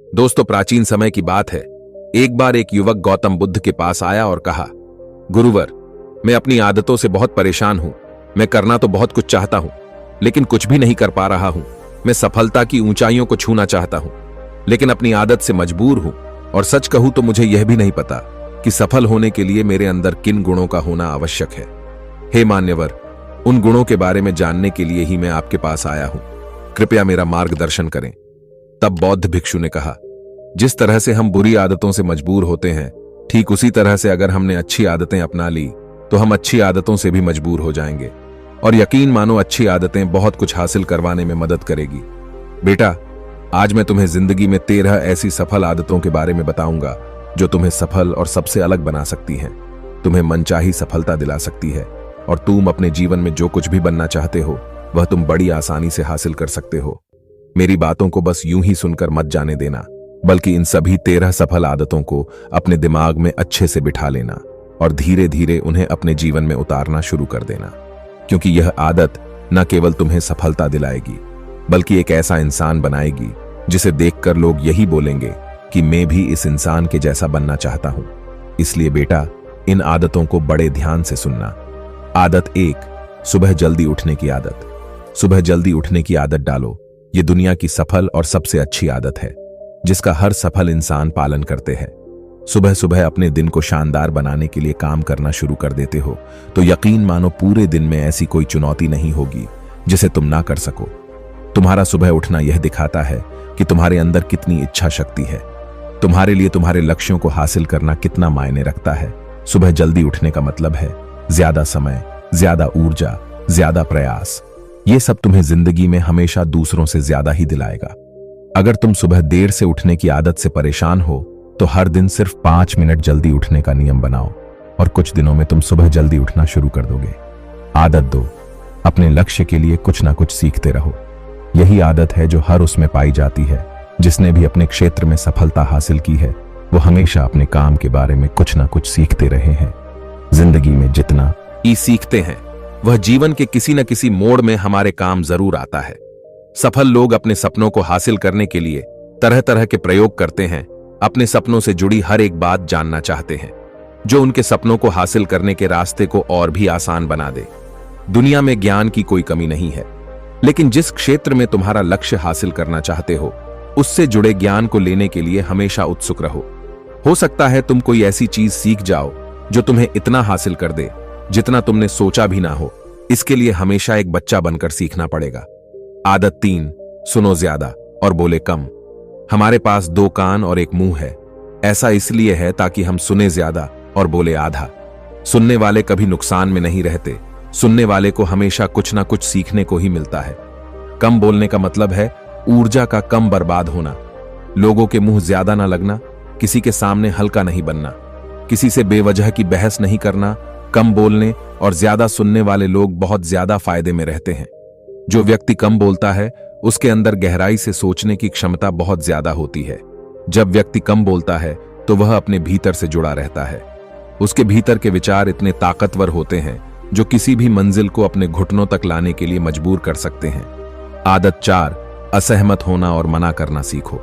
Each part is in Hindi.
दोस्तों, प्राचीन समय की बात है। एक बार एक युवक गौतम बुद्ध के पास आया और कहा, गुरुवर, मैं अपनी आदतों से बहुत परेशान हूं। मैं करना तो बहुत कुछ चाहता हूं, लेकिन कुछ भी नहीं कर पा रहा हूं। मैं सफलता की ऊंचाइयों को छूना चाहता हूं, लेकिन अपनी आदत से मजबूर हूं। और सच कहूं तो मुझे यह भी नहीं पता कि सफल होने के लिए मेरे अंदर किन गुणों का होना आवश्यक है। हे मान्यवर, उन गुणों के बारे में जानने के लिए ही मैं आपके पास आया हूं। कृपया मेरा मार्गदर्शन करें। तब बौद्ध भिक्षु ने कहा, जिस तरह से हम बुरी आदतों से मजबूर होते हैं, ठीक उसी तरह से अगर हमने अच्छी आदतें अपना ली तो हम अच्छी आदतों से भी मजबूर हो जाएंगे। और यकीन मानो, अच्छी आदतें बहुत कुछ हासिल करवाने में मदद करेगी। बेटा, आज मैं तुम्हें जिंदगी में 13 ऐसी सफल आदतों के बारे में बताऊंगा जो तुम्हें सफल और सबसे अलग बना सकती हैं, तुम्हें मनचाही सफलता दिला सकती है, और तुम अपने जीवन में जो कुछ भी बनना चाहते हो वह तुम बड़ी आसानी से हासिल कर सकते हो। मेरी बातों को बस यूं ही सुनकर मत जाने देना, बल्कि इन सभी 13 सफल आदतों को अपने दिमाग में अच्छे से बिठा लेना और धीरे धीरे उन्हें अपने जीवन में उतारना शुरू कर देना। क्योंकि यह आदत न केवल तुम्हें सफलता दिलाएगी, बल्कि एक ऐसा इंसान बनाएगी जिसे देखकर लोग यही बोलेंगे कि मैं भी इस इंसान के जैसा बनना चाहता हूं। इसलिए बेटा, इन आदतों को बड़े ध्यान से सुनना। आदत 1, सुबह जल्दी उठने की आदत। सुबह जल्दी उठने की आदत डालो। ये दुनिया की सफल और सबसे अच्छी आदत है, जिसका हर सफल इंसान पालन करते हैं। सुबह सुबह अपने दिन को शानदार बनाने के लिए काम करना शुरू कर देते हो तो यकीन मानो, पूरे दिन में ऐसी कोई चुनौती नहीं होगी जिसे तुम ना कर सको। तुम्हारा सुबह उठना यह दिखाता है कि तुम्हारे अंदर कितनी इच्छा शक्ति है। तुम्हारे लिए तुम्हारे लक्ष्यों को हासिल करना कितना मायने रखता है। सुबह जल्दी उठने का मतलब है ज्यादा समय, ज्यादा ऊर्जा, ज्यादा प्रयास। ये सब तुम्हें जिंदगी में हमेशा दूसरों से ज्यादा ही दिलाएगा। अगर तुम सुबह देर से उठने की आदत से परेशान हो तो हर दिन सिर्फ 5 मिनट जल्दी उठने का नियम बनाओ, और कुछ दिनों में तुम सुबह जल्दी उठना शुरू कर दोगे। आदत 2, अपने लक्ष्य के लिए कुछ ना कुछ सीखते रहो। यही आदत है जो हर उसमें पाई जाती है जिसने भी अपने क्षेत्र में सफलता हासिल की है। वो हमेशा अपने काम के बारे में कुछ ना कुछ सीखते रहे हैं। जिंदगी में जितना ही सीखते हैं, वह जीवन के किसी न किसी मोड़ में हमारे काम जरूर आता है। सफल लोग अपने सपनों को हासिल करने के लिए तरह तरह के प्रयोग करते हैं। अपने सपनों से जुड़ी हर एक बात जानना चाहते हैं जो उनके सपनों को हासिल करने के रास्ते को और भी आसान बना दे। दुनिया में ज्ञान की कोई कमी नहीं है, लेकिन जिस क्षेत्र में तुम्हारा लक्ष्य हासिल करना चाहते हो, उससे जुड़े ज्ञान को लेने के लिए हमेशा उत्सुक रहो। हो सकता है तुम कोई ऐसी चीज सीख जाओ जो तुम्हें इतना हासिल कर दे जितना तुमने सोचा भी ना हो। इसके लिए हमेशा एक बच्चा बनकर सीखना पड़ेगा। आदत 3, सुनो ज्यादा और बोले कम। हमारे पास 2 कान और 1 मुंह है। ऐसा इसलिए है ताकि हम सुने ज्यादा और बोले आधा। सुनने वाले कभी नुकसान में नहीं रहते। सुनने वाले को हमेशा कुछ ना कुछ सीखने को ही मिलता है। कम बोलने का मतलब है ऊर्जा का कम बर्बाद होना, लोगों के मुंह ज्यादा ना लगना, किसी के सामने हल्का नहीं बनना, किसी से बेवजह की बहस नहीं करना। कम बोलने और ज्यादा सुनने वाले लोग बहुत ज्यादा फायदे में रहते हैं। जो व्यक्ति कम बोलता है उसके अंदर गहराई से सोचने की क्षमता बहुत ज्यादा होती है। जब व्यक्ति कम बोलता है तो वह अपने भीतर से जुड़ा रहता है। उसके भीतर के विचार इतने ताकतवर होते हैं जो किसी भी मंजिल को अपने घुटनों तक लाने के लिए मजबूर कर सकते हैं। आदत 4, असहमत होना और मना करना सीखो।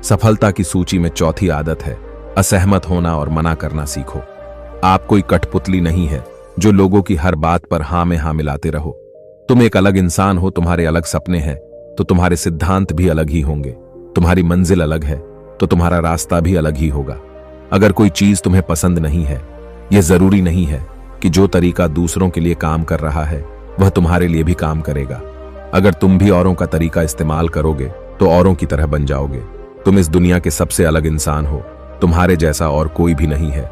सफलता की सूची में चौथी आदत है असहमत होना और मना करना सीखो। आप कोई कठपुतली नहीं है जो लोगों की हर बात पर हां में हां मिलाते रहो। तुम एक अलग इंसान हो, तुम्हारे अलग सपने हैं तो तुम्हारे सिद्धांत भी अलग ही होंगे। तुम्हारी मंजिल अलग है तो तुम्हारा रास्ता भी अलग ही होगा। अगर कोई चीज तुम्हें पसंद नहीं है, यह जरूरी नहीं है कि जो तरीका दूसरों के लिए काम कर रहा है वह तुम्हारे लिए भी काम करेगा। अगर तुम भी औरों का तरीका इस्तेमाल करोगे तो औरों की तरह बन जाओगे। तुम इस दुनिया के सबसे अलग इंसान हो, तुम्हारे जैसा और कोई भी नहीं है।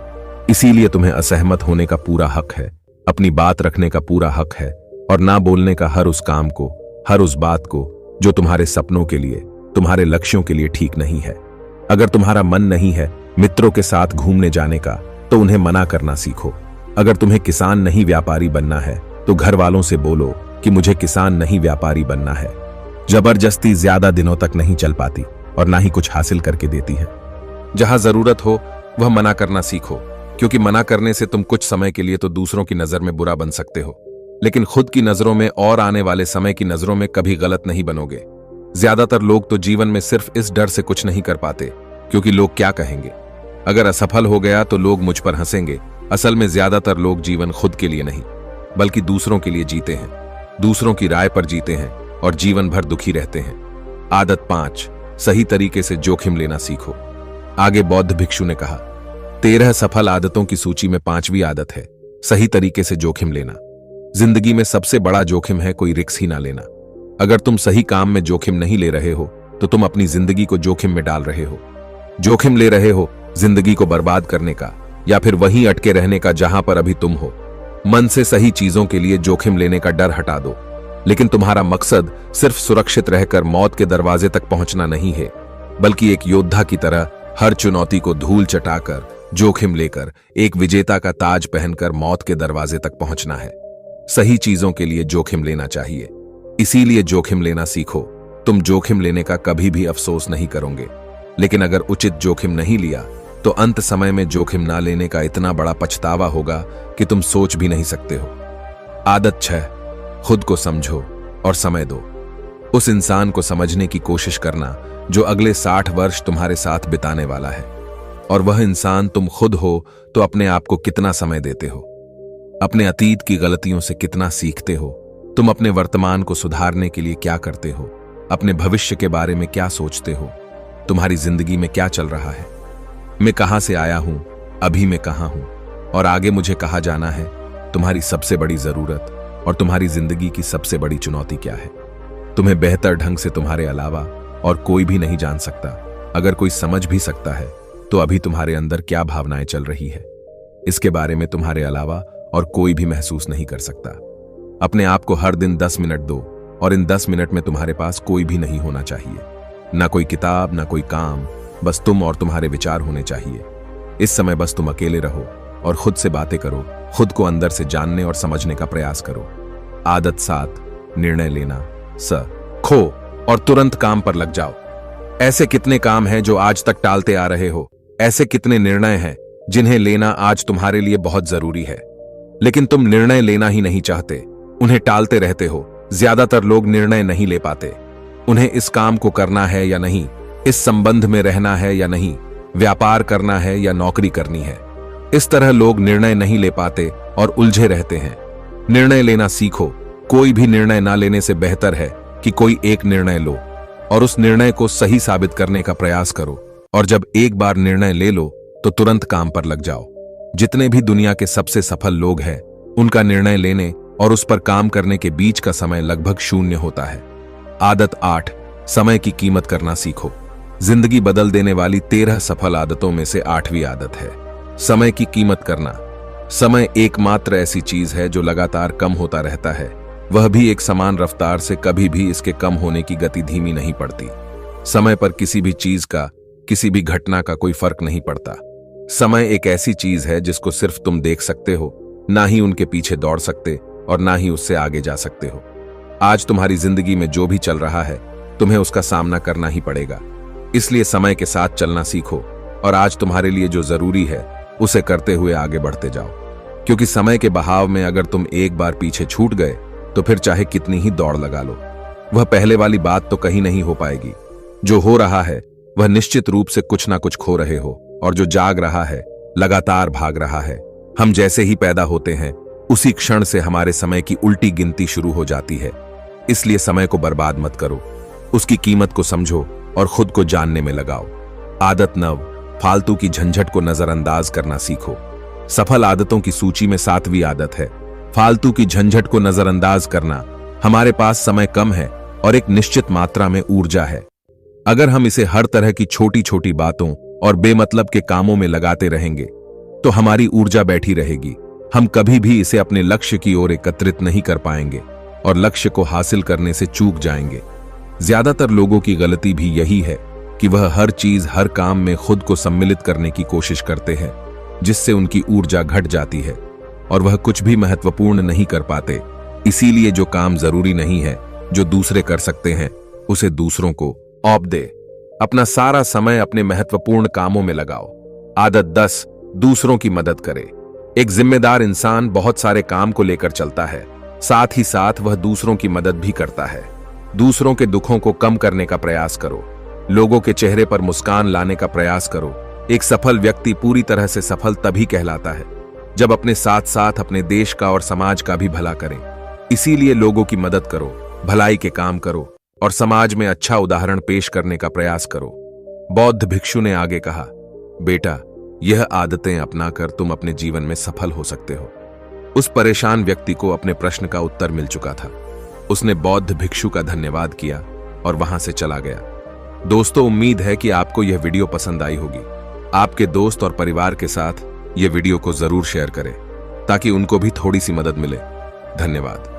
इसीलिए तुम्हें असहमत होने का पूरा हक है, अपनी बात रखने का पूरा हक है, और ना बोलने का हर उस काम को, हर उस बात को जो तुम्हारे सपनों के लिए, तुम्हारे लक्ष्यों के लिए ठीक नहीं है। अगर तुम्हारा मन नहीं है मित्रों के साथ घूमने जाने का तो उन्हें मना करना सीखो। अगर तुम्हें किसान नहीं व्यापारी बनना है तो घर वालों से बोलो कि मुझे किसान नहीं व्यापारी बनना है। जबरदस्ती ज्यादा दिनों तक नहीं चल पाती और ना ही कुछ हासिल करके देती है। जहां जरूरत हो वह मना करना सीखो, क्योंकि मना करने से तुम कुछ समय के लिए तो दूसरों की नजर में बुरा बन सकते हो, लेकिन खुद की नजरों में और आने वाले समय की नजरों में कभी गलत नहीं बनोगे। ज्यादातर लोग तो जीवन में सिर्फ इस डर से कुछ नहीं कर पाते क्योंकि लोग क्या कहेंगे। अगर असफल हो गया तो लोग मुझ पर हंसेंगे। असल में ज्यादातर लोग जीवन खुद के लिए नहीं बल्कि दूसरों के लिए जीते हैं, दूसरों की राय पर जीते हैं और जीवन भर दुखी रहते हैं। आदत 5, सही तरीके से जोखिम लेना सीखो। आगे बौद्ध भिक्षु ने कहा, 13 सफल आदतों की सूची में 5वीं आदत है सही तरीके से जोखिम लेना। जिंदगी में सबसे बड़ा जोखिम है कोई रिस्क ही ना लेना। अगर तुम सही काम में जोखिम नहीं ले रहे हो तो तुम अपनी जिंदगी को जोखिम में डाल रहे हो। जोखिम ले रहे हो जिंदगी को बर्बाद करने का या फिर वहीं अटके रहने का जहां पर अभी तुम हो। मन से सही चीजों के लिए जोखिम लेने का डर हटा दो, लेकिन तुम्हारा मकसद सिर्फ सुरक्षित रहकर मौत के दरवाजे तक पहुंचना नहीं है, बल्कि एक योद्धा की तरह हर चुनौती को धूल चटाकर जोखिम लेकर एक विजेता का ताज पहनकर मौत के दरवाजे तक पहुंचना है। सही चीजों के लिए जोखिम लेना चाहिए, इसीलिए जोखिम लेना सीखो। तुम जोखिम लेने का कभी भी अफसोस नहीं करोगे, लेकिन अगर उचित जोखिम नहीं लिया तो अंत समय में जोखिम ना लेने का इतना बड़ा पछतावा होगा कि तुम सोच भी नहीं सकते हो। आदत 6, खुद को समझो और समय दो। उस इंसान को समझने की कोशिश करना जो अगले 60 वर्ष तुम्हारे साथ बिताने वाला है, और वह इंसान तुम खुद हो। तो अपने आप को कितना समय देते हो, अपने अतीत की गलतियों से कितना सीखते हो, तुम अपने वर्तमान को सुधारने के लिए क्या करते हो, अपने भविष्य के बारे में क्या सोचते हो, तुम्हारी जिंदगी में क्या चल रहा है, मैं कहां से आया हूं, अभी मैं कहां हूं और आगे मुझे कहां जाना है। तुम्हारी सबसे बड़ी जरूरत और तुम्हारी जिंदगी की सबसे बड़ी चुनौती क्या है, तुम्हें बेहतर ढंग से तुम्हारे अलावा और कोई भी नहीं जान सकता। अगर कोई समझ भी सकता है तो अभी तुम्हारे अंदर क्या भावनाएं चल रही है, इसके बारे में तुम्हारे अलावा और कोई भी महसूस नहीं कर सकता। अपने आप को हर दिन 10 मिनट दो, और इन 10 मिनट में तुम्हारे पास कोई भी नहीं होना चाहिए, ना कोई किताब, ना कोई काम, बस तुम और तुम्हारे विचार होने चाहिए। इस समय बस तुम अकेले रहो और खुद से बातें करो, खुद को अंदर से जानने और समझने का प्रयास करो। आदत 7, निर्णय लेना। खो और तुरंत काम पर लग जाओ। ऐसे कितने काम हैं जो आज तक टालते आ रहे हो, ऐसे कितने निर्णय हैं जिन्हें लेना आज तुम्हारे लिए बहुत जरूरी है, लेकिन तुम निर्णय लेना ही नहीं चाहते, उन्हें टालते रहते हो। ज्यादातर लोग निर्णय नहीं ले पाते, उन्हें इस काम को करना है या नहीं, इस संबंध में रहना है या नहीं, व्यापार करना है या नौकरी करनी है। इस तरह लोग निर्णय नहीं ले पाते और उलझे रहते हैं। निर्णय लेना सीखो। कोई भी निर्णय ना लेने से बेहतर है कि कोई एक निर्णय लो और उस निर्णय को सही साबित करने का प्रयास करो, और जब एक बार निर्णय ले लो तो तुरंत काम पर लग जाओ। जितने भी दुनिया के सबसे सफल लोग हैं, उनका निर्णय लेने और उस पर काम करने के बीच का समय लगभग 0 होता है। आदत 8, समय की कीमत करना सीखो। जिंदगी बदल देने वाली 13 सफल आदतों में से 8वीं आदत है समय की कीमत करना। समय एकमात्र ऐसी चीज है जो लगातार कम होता रहता है, वह भी एक समान रफ्तार से। कभी भी इसके कम होने की गति धीमी नहीं पड़ती। समय पर किसी भी चीज का, किसी भी घटना का कोई फर्क नहीं पड़ता। समय एक ऐसी चीज है जिसको सिर्फ तुम देख सकते हो, ना ही उनके पीछे दौड़ सकते और ना ही उससे आगे जा सकते हो। आज तुम्हारी जिंदगी में जो भी चल रहा है, तुम्हें उसका सामना करना ही पड़ेगा। इसलिए समय के साथ चलना सीखो और आज तुम्हारे लिए जो जरूरी है उसे करते हुए आगे बढ़ते जाओ, क्योंकि समय के बहाव में अगर तुम एक बार पीछे छूट गए तो फिर चाहे कितनी ही दौड़ लगा लो, वह पहले वाली बात तो कहीं नहीं हो पाएगी। जो हो रहा है वह निश्चित रूप से कुछ ना कुछ खो रहे हो, और जो जाग रहा है लगातार भाग रहा है। हम जैसे ही पैदा होते हैं उसी क्षण से हमारे समय की उल्टी गिनती शुरू हो जाती है। इसलिए समय को बर्बाद मत करो, उसकी कीमत को समझो और खुद को जानने में लगाओ। आदत 9, फालतू की झंझट को नजरअंदाज करना सीखो। सफल आदतों की सूची में 7वीं आदत है फालतू की झंझट को नजरअंदाज करना। हमारे पास समय कम है और एक निश्चित मात्रा में ऊर्जा है। अगर हम इसे हर तरह की छोटी छोटी बातों और बेमतलब के कामों में लगाते रहेंगे तो हमारी ऊर्जा बैठी रहेगी। हम कभी भी इसे अपने लक्ष्य की ओर एकत्रित नहीं कर पाएंगे और लक्ष्य को हासिल करने से चूक जाएंगे। ज्यादातर लोगों की गलती भी यही है कि वह हर चीज, हर काम में खुद को सम्मिलित करने की कोशिश करते हैं, जिससे उनकी ऊर्जा घट जाती है और वह कुछ भी महत्वपूर्ण नहीं कर पाते। इसीलिए जो काम जरूरी नहीं है, जो दूसरे कर सकते हैं, उसे दूसरों को सौंप दे। अपना सारा समय अपने महत्वपूर्ण कामों में लगाओ। आदत 10, दूसरों की मदद करे। एक जिम्मेदार इंसान बहुत सारे काम को लेकर चलता है, साथ ही साथ वह दूसरों की मदद भी करता है। दूसरों के दुखों को कम करने का प्रयास करो, लोगों के चेहरे पर मुस्कान लाने का प्रयास करो। एक सफल व्यक्ति पूरी तरह से सफल तभी कहलाता है जब अपने साथ साथ अपने देश का और समाज का भी भला करें। इसीलिए लोगों की मदद करो, भलाई के काम करो और समाज में अच्छा उदाहरण पेश करने का प्रयास करो। बौद्ध भिक्षु ने आगे कहा, बेटा, यह आदतें अपनाकर तुम अपने जीवन में सफल हो सकते हो। उस परेशान व्यक्ति को अपने प्रश्न का उत्तर मिल चुका था। उसने बौद्ध भिक्षु का धन्यवाद किया और वहां से चला गया। दोस्तों, उम्मीद है कि आपको यह वीडियो पसंद आई होगी। आपके दोस्त और परिवार के साथ यह वीडियो को जरूर शेयर करें ताकि उनको भी थोड़ी सी मदद मिले। धन्यवाद।